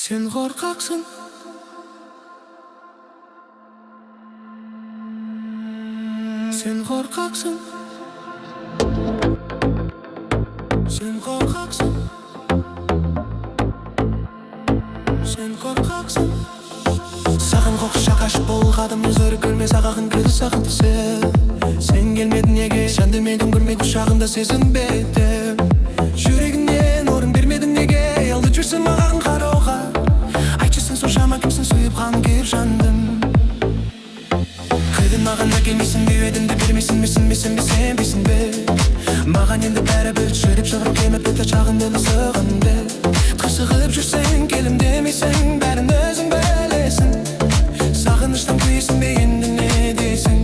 Сен қорқақсың, сен қорқақсың, сен қорқақсың, сен қорқақсың. Саған қоқша қашып болғадым, өзірі көрме сағағын кірді сағынтысы. Сен келмедің неге, сән демедің көрмедің құшағында сезінбедім. Жүрегіңнен орын бермедің неге, алды жүрсің маған қарауға. Айтшысың соншама кімсің, сүйіп қан күйіп жандым. Қайдан маған да келмейсің, бүйедімді бермейсің, месін бе, сенбейсің бе? Маған енді бәрі бүл, жүріп шығырып кеміп бітті шағынды сығынды. Қысығып жүрсең, келім демейсің, бәрін өзің білесің. Сағыныштан күйесің бе, енді не дейсің?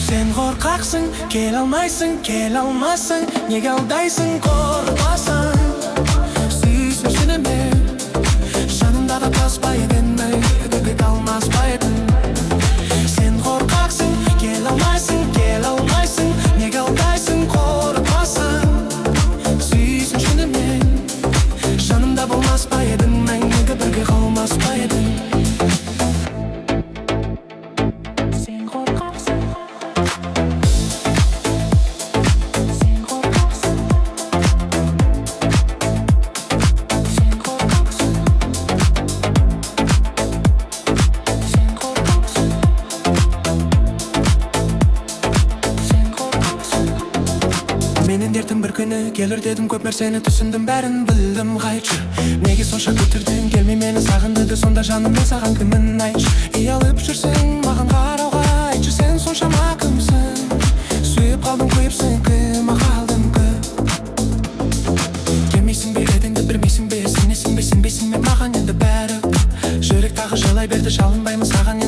Сен қорқақсың, кел алмайсың, неге алдайсың, қорқасың. Сүйсің сенеме, жанымда да таспай едім, өтіге қалмас па едім. Сен қорқақсың, кел алмайсың, неге алдайсың, қорқасың. Сүйсің сенеме, жанымда болмас па едім, мәңгіге бірге қалмас па едім. Менің дертім бір күні келер дедім, көп нәрсені түсіндім, бәрін білдім. Қайтшы, неге сонша күттірдің, келмей мені сағындырды, сонда жаным мен саған кіммін, айтшы. Ұялып жүрсің маған қарауға, айтшы, сен соншама кімсің? Сүйіп қалдым, қойыпсың, кім қалдым, кім? Келмейсің бе, едіңді білмейсің бе, сенесің бе, сенбейсің бе, маған енді бәрі. Жүрек тағы жылай берді, жалынбаймын саған